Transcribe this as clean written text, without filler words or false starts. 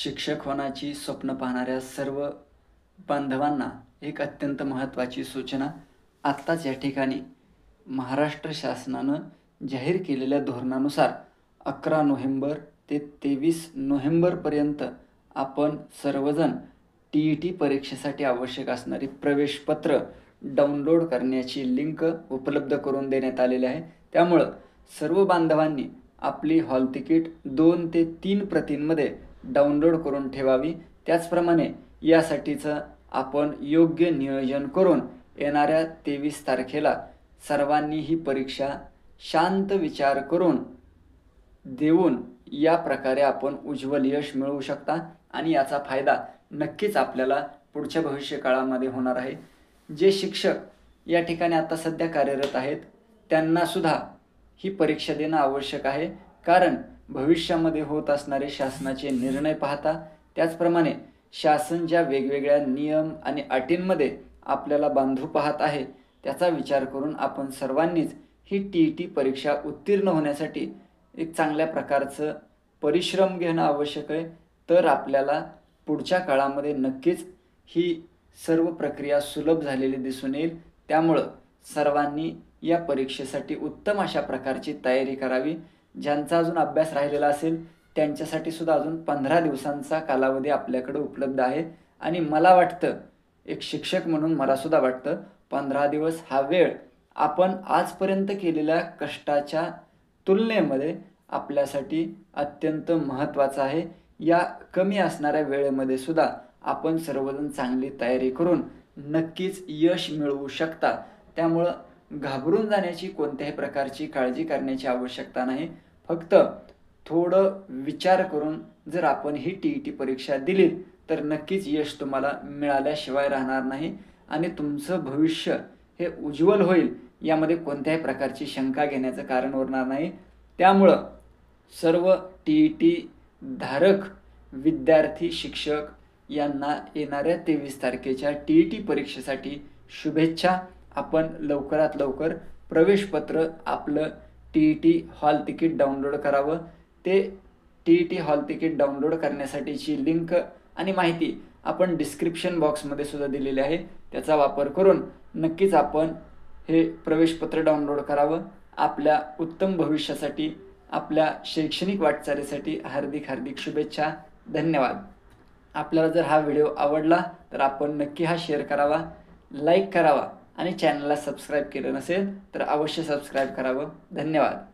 शिक्षक होण्याची स्वप्न पाहणाऱ्या सर्व बांधवांना एक अत्यंत महत्त्वाची सूचना आत्ताच या ठिकाणी महाराष्ट्र शासनानं जाहीर केलेल्या धोरणानुसार 11 नोव्हेंबर ते 23 नोव्हेंबरपर्यंत आपण सर्वजण TET परीक्षेसाठी आवश्यक असणारी प्रवेशपत्र डाउनलोड करण्याची लिंक उपलब्ध करून देण्यात आलेली आहे. त्यामुळं सर्व बांधवांनी आपली हॉल तिकीट 2 ते 3 प्रतींमध्ये डाउनलोड करून ठेवावी. त्याचप्रमाणे यासाठीचं आपण योग्य नियोजन करून येणाऱ्या 23 तारखेला सर्वांनी ही परीक्षा शांत विचार करून देऊन या प्रकारे आपण उज्ज्वल यश मिळवू शकता आणि याचा फायदा नक्कीच आपल्याला पुढच्या भविष्यकाळामध्ये होणार आहे. जे शिक्षक या ठिकाणी आता सध्या कार्यरत आहेत त्यांनासुद्धा ही परीक्षा देणं आवश्यक आहे. कारण भविष्यामध्ये होत असणारे शासनाचे निर्णय पाहता त्याचप्रमाणे शासन ज्या वेगवेगळ्या नियम आणि अटींमध्ये आपल्याला बांधू पाहत आहे त्याचा विचार करून आपण सर्वांनीच ही TET परीक्षा उत्तीर्ण होण्यासाठी एक चांगल्या प्रकारचं परिश्रम घेणं आवश्यक आहे. तर आपल्याला पुढच्या काळामध्ये नक्कीच ही सर्व प्रक्रिया सुलभ झालेली दिसून येईल. त्यामुळं सर्वांनी या परीक्षेसाठी उत्तम अशा प्रकारची तयारी करावी. ज्यांचा अजून अभ्यास राहिलेला असेल त्यांच्यासाठी सुद्धा अजून 15 दिवसांचा कालावधी आपल्याकडे उपलब्ध आहे आणि मला वाटतं एक शिक्षक म्हणून मला सुद्धा वाटतं 15 दिवस हा वेळ आपण आजपर्यंत केलेल्या कष्टाच्या तुलनेमध्ये आपल्यासाठी अत्यंत महत्त्वाचा आहे. या कमी असणाऱ्या वेळेमध्ये सुद्धा आपण सर्वजण चांगली तयारी करून नक्कीच यश मिळवू शकता. त्यामुळं घाबरून जाण्याची कोणत्याही प्रकारची काळजी करण्याची आवश्यकता नाही. फक्त थोडं विचार करून जर आपण ही TET परीक्षा दिली तर नक्कीच यश तुम्हाला मिळाल्याशिवाय राहणार नाही आणि तुमचं भविष्य हे उज्ज्वल होईल यामध्ये कोणत्याही प्रकारची शंका घेण्याचं कारण उरणार नाही. त्यामुळं सर्व TET धारक विद्यार्थी शिक्षक यांना येणाऱ्या 23 तारखेच्या TET परीक्षेसाठी शुभेच्छा. आपण लवकरात लवकर प्रवेशपत्र आपलं TET हॉल तिकीट डाउनलोड करावं. ते TET हॉल तिकीट डाउनलोड करण्यासाठीची लिंक आणि माहिती आपण डिस्क्रिप्शन बॉक्समध्ये सुद्धा दिलेली आहे. त्याचा वापर करून नक्कीच आपण हे प्रवेशपत्र डाउनलोड करावं. आपल्या उत्तम भविष्यासाठी आपल्या शैक्षणिक वाटचालीसाठी हार्दिक शुभेच्छा. धन्यवाद. आपल्याला जर हा व्हिडिओ आवडला तर आपण नक्की हा शेअर करावा, लाईक करावा आणि चॅनलला सबस्क्राईब केलं नसेल तर अवश्य सबस्क्राईब करावं. धन्यवाद.